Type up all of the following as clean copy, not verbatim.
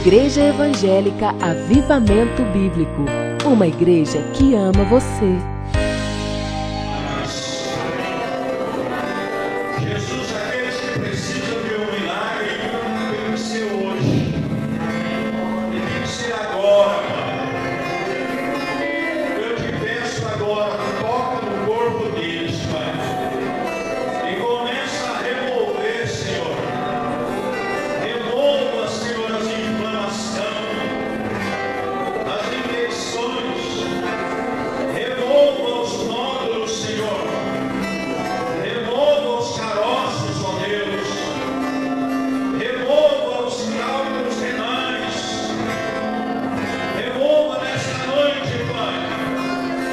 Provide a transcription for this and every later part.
Igreja Evangélica Avivamento Bíblico, uma igreja que ama você. Jesus, aqueles que precisam de um milagre, tem que ser hoje, e tem que ser agora. Eu te peço agora, toca no corpo deles, Pai, e começa a remover, Senhor. Remova, Senhor, as inflamações, as infecções, remova os nódulos, Senhor. Remova os caroços, ó Deus. Remova os cálculos renais. Remova nesta noite, Pai,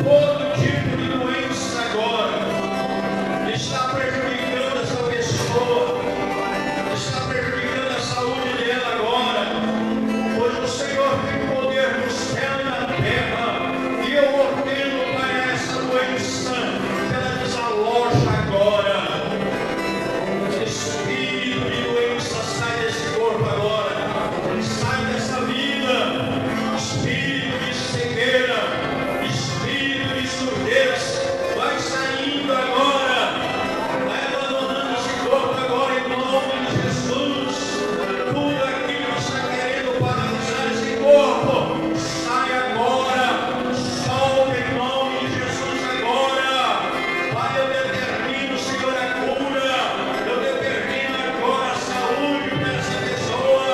todo tipo de doença agora que está prejudicando essa pessoa, que está prejudicando a saúde dela agora, pois o Senhor tem poder no céu e na terra, e eu ordeno, Pai, essa doença, que ela desaloja agora. Espírito de doença, sai desse corpo agora, sai dessa vida. Espírito de cegueira, espírito de surdez, vai saindo agora, vai abandonando esse corpo agora em nome de Jesus. Tudo aquilo que está querendo paralisar esse corpo, sai agora, solta em nome de Jesus agora. Pai, eu determino, Senhor, a cura, eu determino agora a saúde para essa pessoa.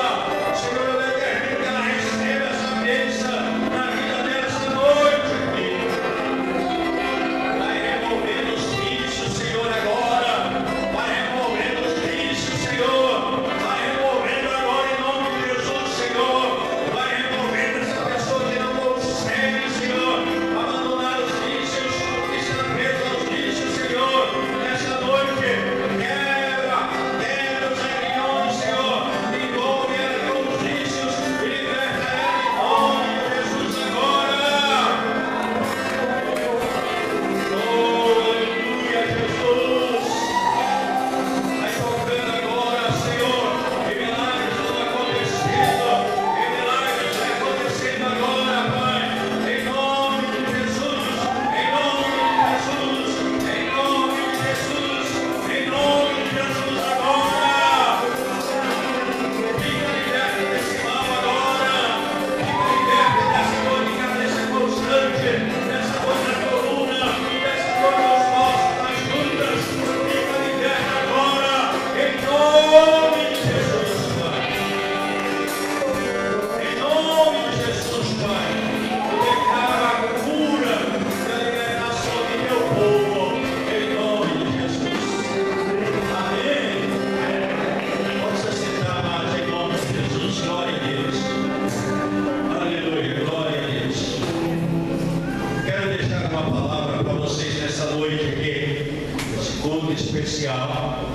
Senhor, eu determino que ela receba essa bênção na vida dela essa noite, filho. Vai removendo os vícios, Senhor, agora. Vai removendo os vícios, Senhor. Vai removendo agora em nome de Jesus, Senhor. Vai removendo essa pessoa que não consegue, Senhor, abandonar os vícios, que está presa aos vícios, Senhor. Nessa noite, quebra os aguilhões, Senhor. Envolve ela com os vícios e liberta ela em nome de Jesus agora. Aleluia, Jesus. Vai tocando agora, Senhor, e milagres estão acontecendo, e milagres estão acontecendo agora, Pai, em nome de Jesus, em nome de Jesus, em nome de Jesus, em nome de Jesus agora. Fica liberto desse mal agora, fica liberto dessa dor de cabeça constante, dessa dor na coluna, dessa dor nos ossos, nas juntas, fica liberto agora, em nome de Jesus, Pai. Em nome de Jesus, Pai, eu declaro a cura e a libertação do meu povo, em nome de Jesus. Amém. Pode se sentar mais em nome de Jesus, glória a Deus. Aleluia, glória a Deus. Quero deixar uma palavra para vocês nessa noite aqui, esse culto especial,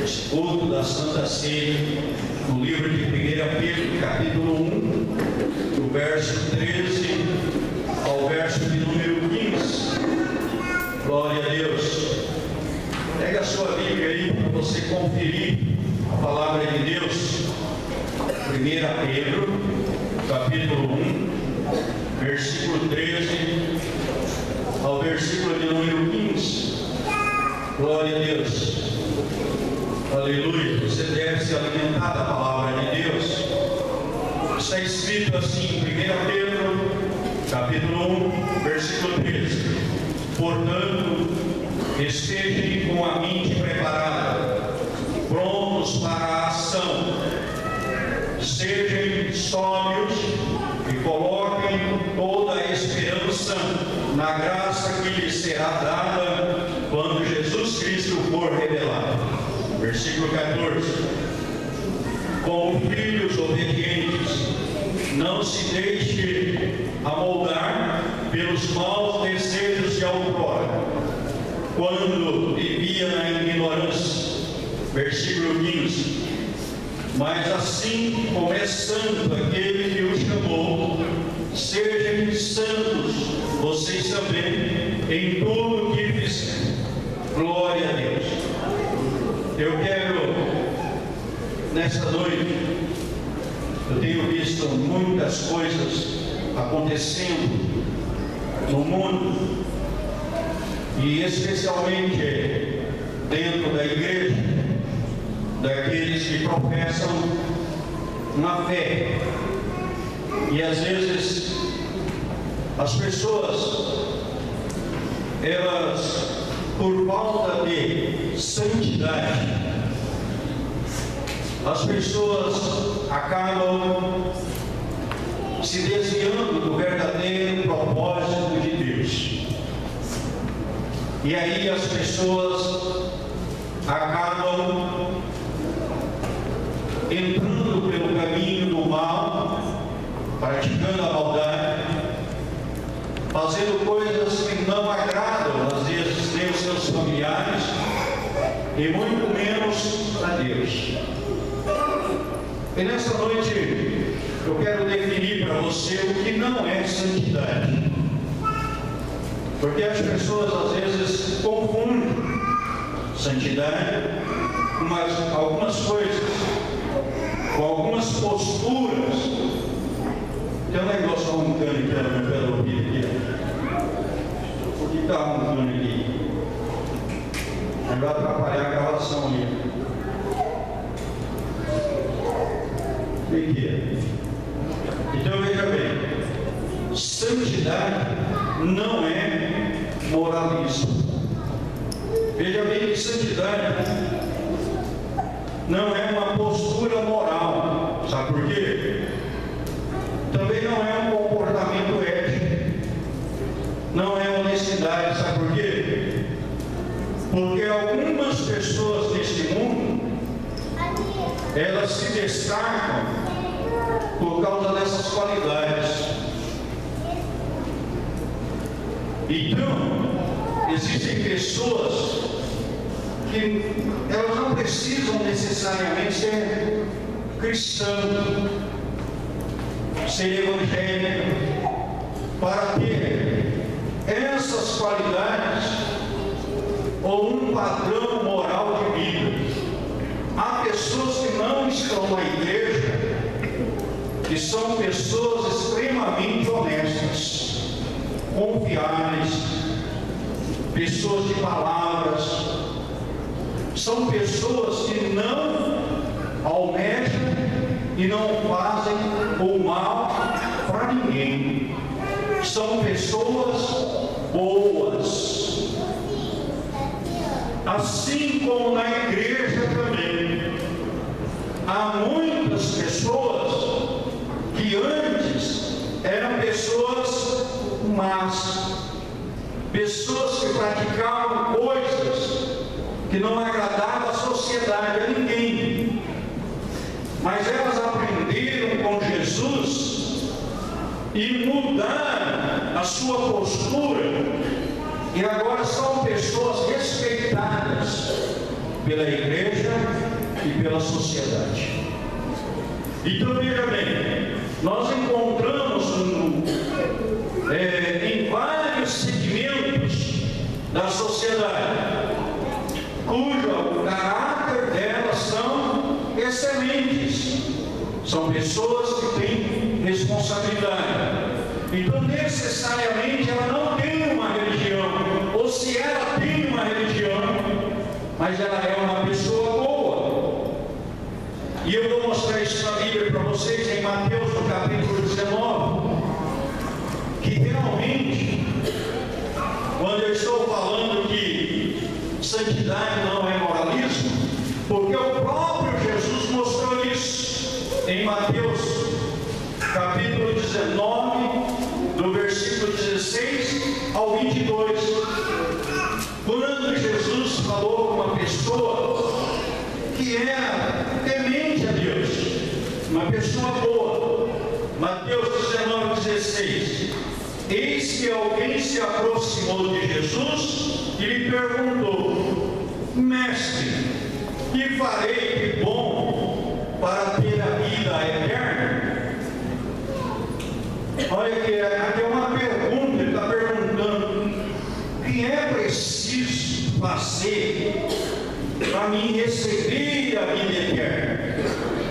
esse culto da Santa Ceia, no livro de 1 Pedro, capítulo 1, do verso 13 ao verso de número 15. Glória a Deus. Pega a sua Bíblia aí para você conferir a palavra de Deus. 1 Pedro, capítulo 1, versículo 13 ao versículo de número 15. Glória a Deus. Aleluia. Você deve se alimentar da palavra de Deus. Está escrito assim, 1 Pedro, capítulo 1, versículo 13. Portanto, estejam com a mente preparada, prontos para a ação. Sejam sóbrios e coloquem toda a esperança na graça que lhes será dada quando Jesus Cristo for revelado. Versículo 14. Como filhos obedientes, não se deixe amoldar pelos maus desejos de outrora, quando vivia na ignorância. Versículo 15. Mas assim como é santo aquele que o chamou, sejam santos vocês também em tudo o que fizerem. Glória a Deus. Eu quero, nesta noite, Eu tenho visto muitas coisas acontecendo no mundo, e especialmente dentro da igreja, daqueles que professam uma fé. E às vezes as pessoas, elas, por falta de santidade, as pessoas acabam se desviando do verdadeiro propósito de Deus. E aí as pessoas acabam entrando pelo caminho do mal, praticando a maldade, fazendo coisas que não agradam, às vezes, nem os seus familiares, e muito menos a Deus. E nessa noite eu quero definir para você o que não é santidade, porque as pessoas às vezes confundem santidade com algumas coisas, com algumas posturas. Tem um negócio roncando aqui no meu pé do ouvido aqui. Por que está roncando aqui? Vai atrapalhar a gravação ali. O que é? Então veja bem, santidade não é moralismo. Veja bem que santidade não é uma postura moral. Sabe por quê? Também não é um comportamento ético, não é honestidade. Sabe por quê? Porque algumas pessoas neste mundo, elas se destacam por causa dessas qualidades. Então, existem pessoas que elas não precisam necessariamente ser cristãs, ser evangélicas, para ter essas qualidades ou um padrão moral de vida. Há pessoas que não estão na igreja, que são pessoas extremamente honestas, confiáveis, pessoas de palavras, são pessoas que não almejam e não fazem o mal para ninguém, são pessoas boas. Assim como na igreja também, há muitas pessoas que antes eram pessoas más, pessoas que praticavam coisas que não agradavam à sociedade, a ninguém, mas elas aprenderam com Jesus e mudaram a sua postura, e agora são pessoas respeitadas pela igreja e pela sociedade. Então veja bem, nós encontramos em vários segmentos da sociedade, cujo caráter delas são excelentes, são pessoas que têm responsabilidade. Então necessariamente ela não tem uma religião, ou se ela tem uma religião, mas ela é uma pessoa boa. E eu vou mostrar isso na Bíblia para vocês, em Mateus, no capítulo 19, que realmente, quando eu estou falando que santidade não é moralismo, porque o próprio Jesus mostrou isso em Mateus, capítulo 19, do versículo 16 ao 22, quando Jesus falou com uma pessoa que era temente a Deus, uma pessoa boa. Mateus 19, 16: eis que alguém se aproximou de Jesus e lhe perguntou: mestre, que farei de bom para ter a vida eterna? Olha aqui é uma pergunta, ele está perguntando: o que é preciso fazer para mim receber a vida eterna?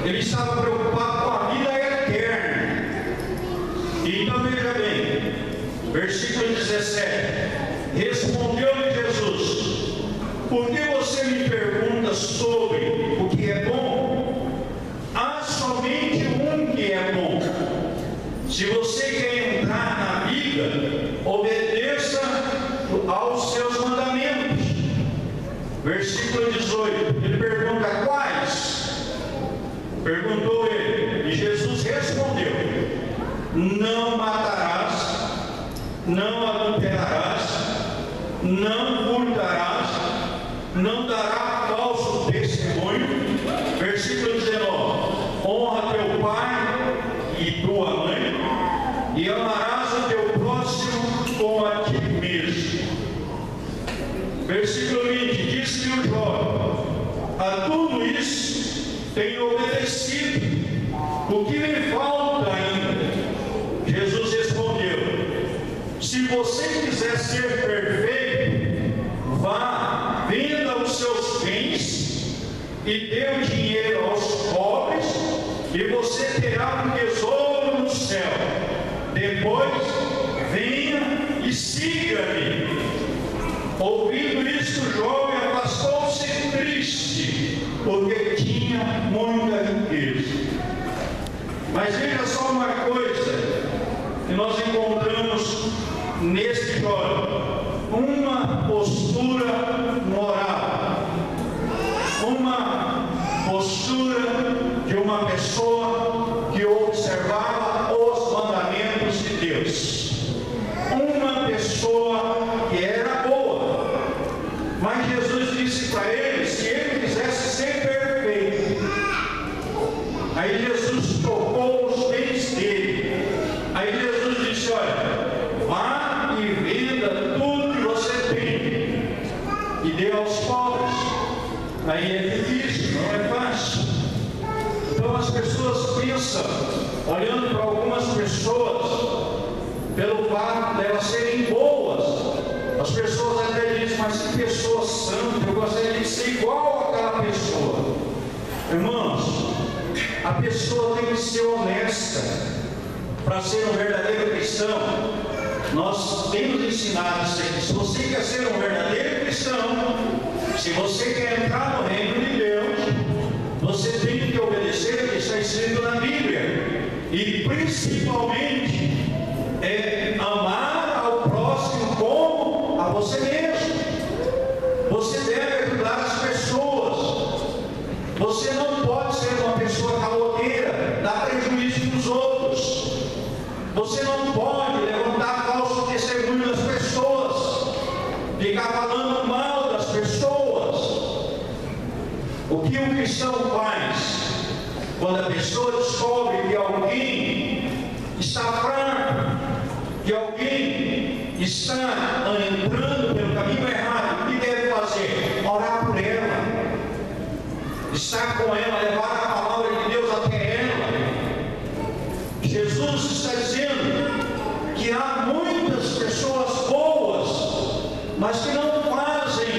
Ele estava preocupado com a vida eterna. Versículo 17. Respondeu-lhe Jesus: por que você me pergunta sobre o que é bom? Há somente um que é bom. Se você quer entrar na vida, obedeça aos seus mandamentos. Versículo 18. Ele pergunta: quais? Perguntou ele, e Jesus respondeu: não matarás, não adulterarás, não furtarás, não dará falso testemunho. Versículo 19: honra teu pai e tua mãe, e amarás o teu próximo como a ti mesmo. Versículo 20: disse-lhe o jovem: a tudo isso tenho obedecido, o que me falta ainda? Jesus respondeu: se você quiser ser perfeito, vá, venda os seus bens e dê o dinheiro aos pobres, e você terá um tesouro no céu. Depois venha e siga-me. Ouvindo isto, o jovem afastou-se triste, porque tinha muita riqueza. Mas veja só uma coisa que nós encontramos neste jovem: uma postura moral, uma postura de uma pessoa que observava os mandamentos de Deus, uma pessoa que era boa. Mas Jesus disse para ele, se ele quisesse ser perfeito, aí Jesus tocou os bens dele. Aí Jesus disse: olha, vá e venda tudo que você tem e dê aos pobres. Aí é difícil, não é fácil. Então as pessoas pensam, olhando para algumas pessoas, pelo fato de elas serem boas, as pessoas até dizem: mas que pessoa santa, eu gostaria de ser igual àquela pessoa. Irmãos, a pessoa tem que ser honesta para ser um verdadeiro cristão. Nós temos ensinado isso aqui. Se você quer ser um verdadeiro cristão, se você quer entrar no reino de Deus, você tem que obedecer o que está escrito na Bíblia, e principalmente amar ao próximo como a você mesmo. Você deve ajudar as pessoas. Você não pode ser uma pessoa caloteira, dar prejuízo para os outros. Você não pode levantar falso testemunho das pessoas, ficar falando mal das pessoas. O que um cristão faz quando a pessoa descobre que alguém está fraco, que alguém está entrando pelo caminho errado, o que deve fazer? Orar por ela, estar com ela, levar a palavra de Deus até ela. Jesus está dizendo que há muitas pessoas boas, mas que não fazem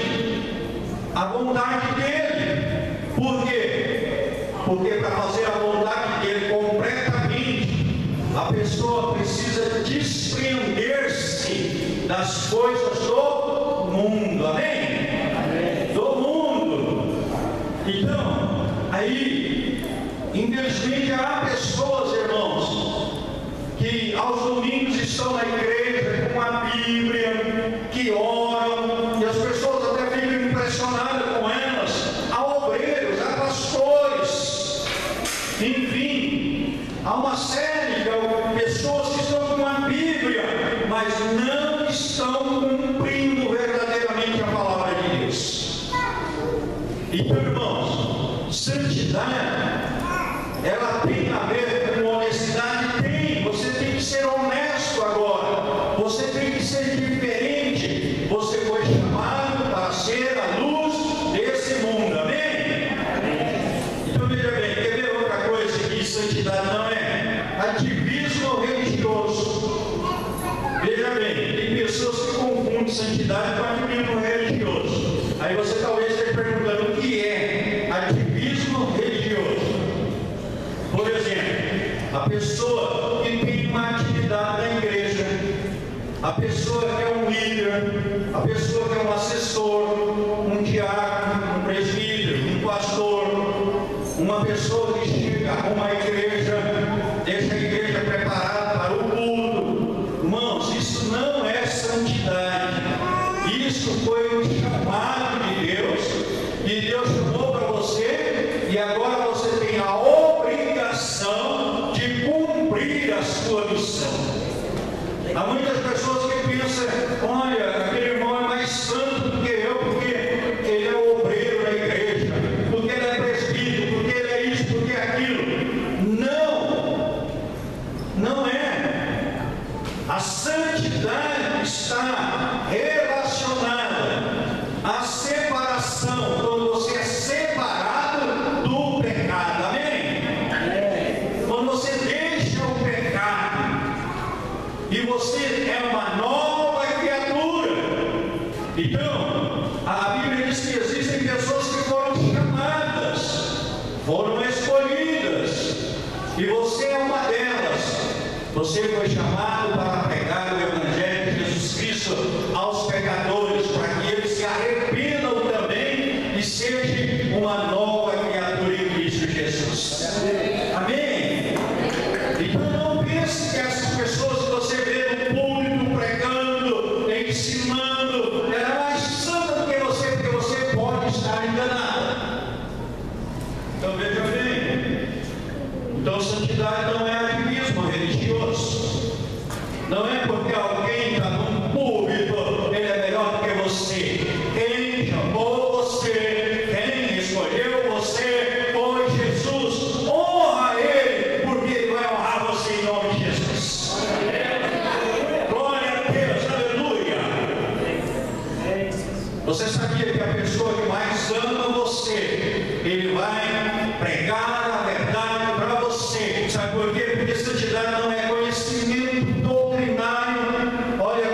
a vontade dele. Por quê? Porque para fazer a vontade dele completamente, a pessoa precisa desprender-se das coisas do mundo. Amém? Amém. Do mundo. Então, aí, infelizmente, há pessoas, irmãos, que aos domingos estão na igreja com a Bíblia, que oram, e as pessoas até ficam impressionadas com elas. Há obreiros, há pastores, enfim, há uma série de pessoas que estão com a Bíblia, mas não estão cumprindo verdadeiramente a palavra de Deus. Então, irmãos, santidade, ela tem a ver com honestidade? Tem. Você tem que ser honesto agora. Você tem que ser diferente. Você foi chamado para ser a luz desse mundo. Amém? Então, veja bem, quer ver outra coisa que santidade não é? Ativismo religioso. Veja bem, tem pessoas que confundem santidade com ativismo religioso. Aí você talvez esteja perguntando o que é ativismo religioso. Por exemplo, a pessoa que tem uma atividade na igreja, a pessoa que é um líder, a pessoa que é um assessor, um diácono, um presbítero, um pastor, uma pessoa que chega a uma igreja, deixa a igreja preparada para o culto. Irmãos, isso não é santidade. Isso foi um chamado de Deus, e Deus chamou para você, e agora você tem a obrigação de cumprir a sua missão. Há muitas pessoas que pensam, olha, aquele irmão é mais santo do que eu, porque ele é o obreiro da igreja, porque ele é presbítero, porque ele é isso, porque é aquilo. Não, não é. A santidade está relacionada à separação, quando você é separado do pecado, amém? Quando você deixa o pecado e você é uma nova criatura. Então, a Bíblia diz que existem pessoas que foram chamadas, foram escolhidas, e você é uma delas. Você foi chamado para pregar o Evangelho de Jesus Cristo aos pecadores, para que eles se arrependam também e sejam uma nova criatura em Cristo Jesus. Amém? Então não pense que essas pessoas que você vê no púlpito pregando, ensinando, ela é mais santa do que você, porque você pode estar enganado. Então veja bem. Então santidade não é ativismo religioso. Não é porque alguém está num púlpito, ele é melhor do que você. Quem chamou você, quem escolheu você, foi Jesus. Honra ele, porque ele vai honrar você em nome de Jesus. Glória a Deus, aleluia. Você sabia que a pessoa que mais ama você, ele vai pregar a verdade para você. Sabe por quê? Porque santidade não é conhecimento doutrinário. Olha,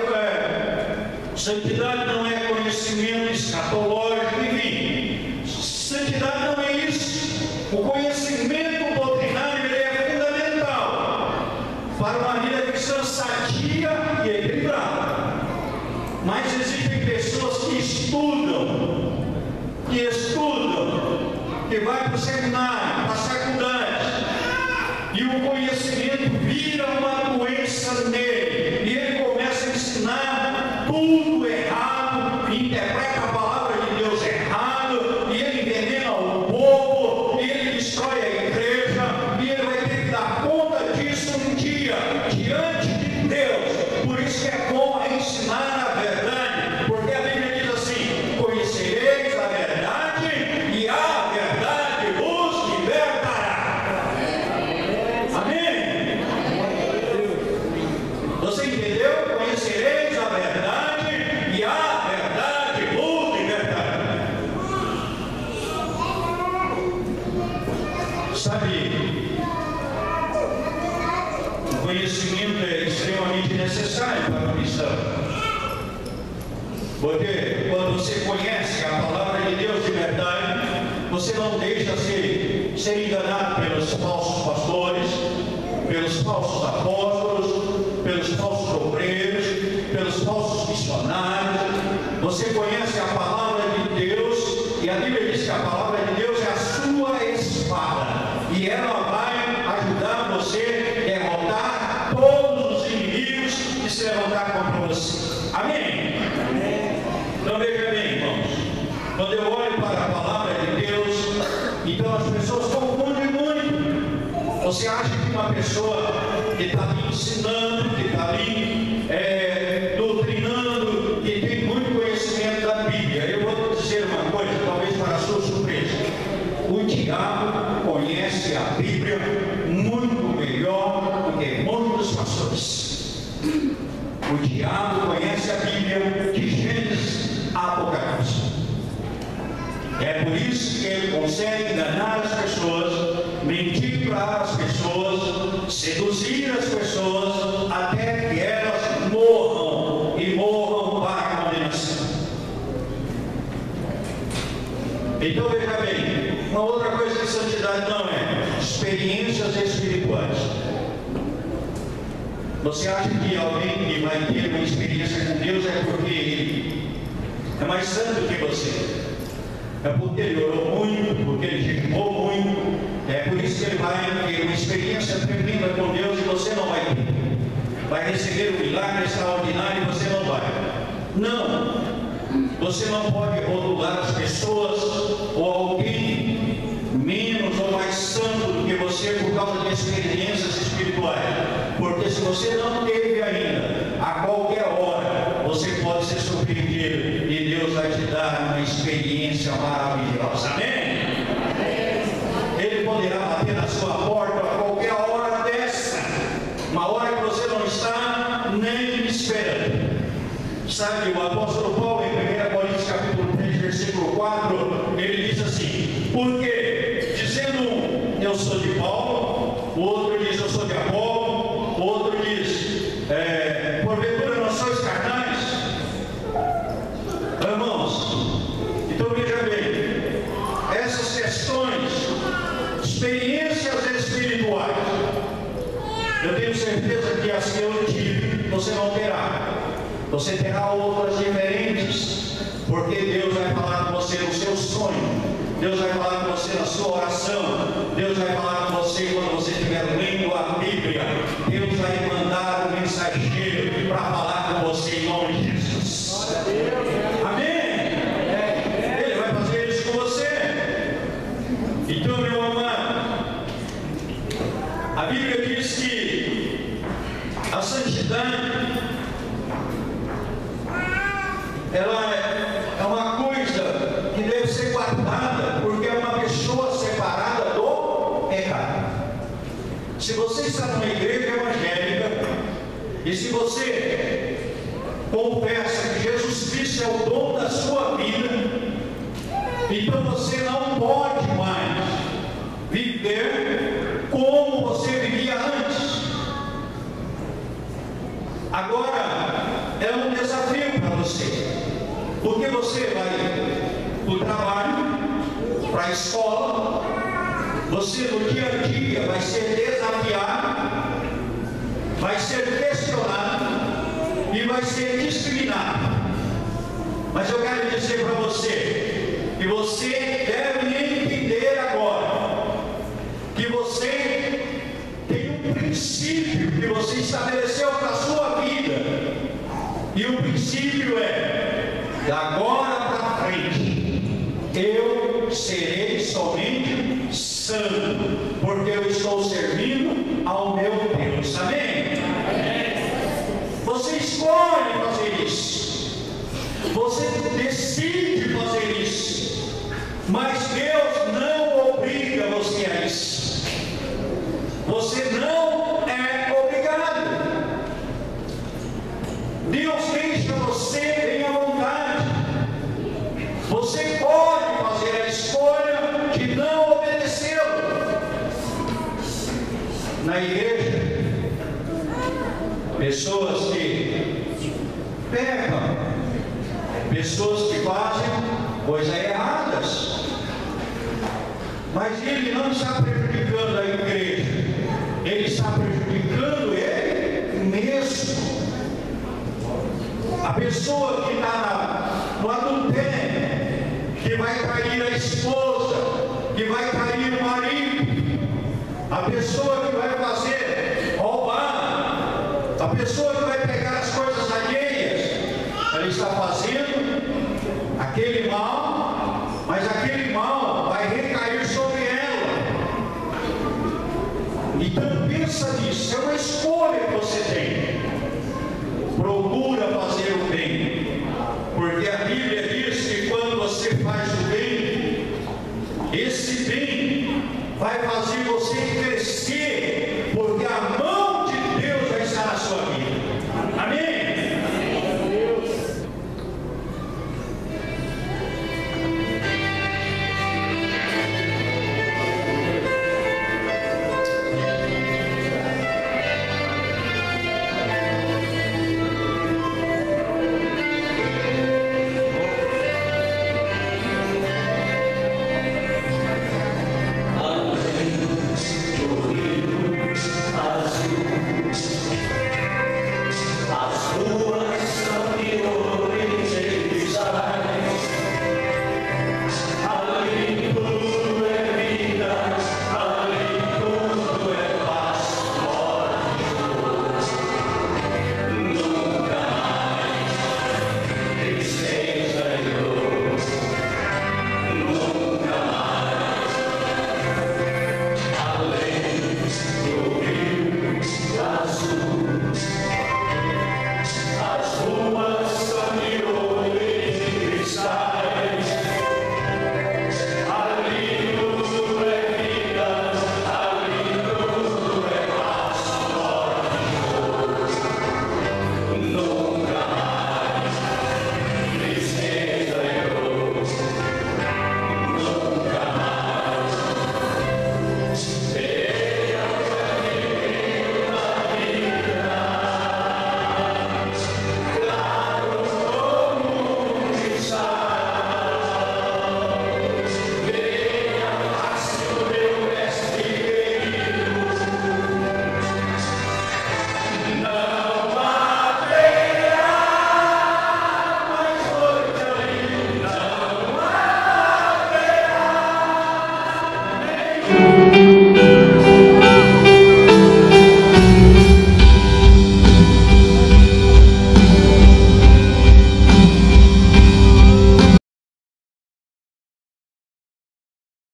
santidade não é conhecimento escatológico, enfim. Santidade não é isso. O conhecimento doutrinário ele é fundamental para uma vida cristã sadia e equilibrada. Mas existem pessoas que estudam, que vai para o seminário, para a faculdade, e o conhecimento vira uma doença nele, e ele começa a ensinar tudo errado, interpreta a palavra de Deus errado, e ele envenena o povo, e ele destrói a igreja, e ele vai ter que dar conta disso um dia, diante de Deus. Por isso que é bom ensinar a verdade, porque a Bíblia diz assim: conhecereis a verdade, e a verdade vos libertará. Amém? Você entendeu? Conhecereis a verdade, e a verdade vos libertará. Sabe, o conhecimento é extremamente necessário para a missão. Porque quando você conhece a palavra de Deus de verdade, você não deixa ser enganado pelos falsos pastores, pelos falsos apóstolos, pelos falsos obreiros, pelos falsos missionários. Você conhece a palavra de Deus, e a Bíblia diz que a palavra de Deus é a sua espada, e ela vai ajudar você a derrotar todos os inimigos que se levantar contra você. Amém? Então veja bem, irmãos, quando eu olho para a palavra de Deus, então as pessoas confundem muito. Você acha que uma pessoa que está ali ensinando, que está ali doutrinando, que tem muito conhecimento da Bíblia, eu vou dizer uma coisa, talvez para a sua surpresa: o diabo conhece a Bíblia muito melhor do que muitos pastores. O diabo conhece a Bíblia de Gênesis a Apocalipse. É por isso que ele consegue enganar as pessoas, mentir para as pessoas, seduzir as pessoas, até que elas morram, e morram para a condenação. Então veja bem, uma outra coisa que santidade não é: experiências espirituais. Você acha que alguém que vai ter uma experiência com Deus é porque ele é mais santo que você? É porque ele orou muito, porque ele jejuou muito. É por isso que ele vai ter uma experiência tremenda com Deus e você não vai ter. Vai receber um milagre extraordinário e você não vai. Não. Você não pode rotular as pessoas ou alguém menos ou mais santo do que você por causa de experiências espirituais. Porque se você não teve ainda, a qualquer hora você pode ser surpreendido e Deus vai te dar uma experiência maravilhosa. Amém? Ele poderá bater na sua porta a qualquer hora dessa, uma hora que você não está nem esperando. Sabe, o apóstolo Paulo em 1 Coríntios capítulo 3, versículo 4, ele diz assim: porque dizendo um, eu sou de Paulo, o outro diz, eu sou de Apolo, o outro diz, porventura não sois carnais? Irmãos, então veja bem, essas questões, experiências espirituais, eu tenho certeza que as que eu tive, você não terá. Você terá outras diferentes, porque Deus vai falar com você no seu sonho, Deus vai falar com você na sua oração, Deus vai falar com você quando você estiver lendo a Bíblia, Deus vai mandar um mensageiro para falar com você em nome de Jesus. Amém? Ele vai fazer isso com você. Então, meu amado, a Bíblia diz que a santidade, ela é uma coisa que deve ser guardada, porque é uma pessoa separada do pecado. Se você está numa igreja evangélica e se você confessa que Jesus Cristo é o dom da sua vida, então você não pode mais viver como você vivia antes. Agora é um desafio para você, porque você vai para o trabalho, para a escola, você no dia a dia vai ser desafiado, vai ser questionado e vai ser discriminado. Mas eu quero dizer para você que você deve entender agora que você tem um princípio que você estabeleceu para a sua vida. E o princípio é: de agora para frente, eu serei somente santo, porque eu estou servindo ao meu Deus. Amém? Você escolhe fazer isso, você decide fazer isso, mas Deus não obriga você a isso. Você não é obrigado. Deus deixa você bem à vontade. Você pode fazer a escolha de não obedecê-lo. Na igreja, pessoas que pecam, pessoas que fazem coisas erradas, mas ele não está prejudicando a igreja, ele está prejudicando ele mesmo. A pessoa que está no adultério, que vai trair a esposa, que vai trair o marido, a pessoa que vai fazer roubar, a pessoa que vai pegar as coisas alheias, ela está fazendo aquele mal, mas aquele mal vai recair sobre ela. Então pensa nisso, é uma escolha que você tem. Procura fazer o bem, porque a Bíblia diz que quando você faz o bem, esse bem vai fazer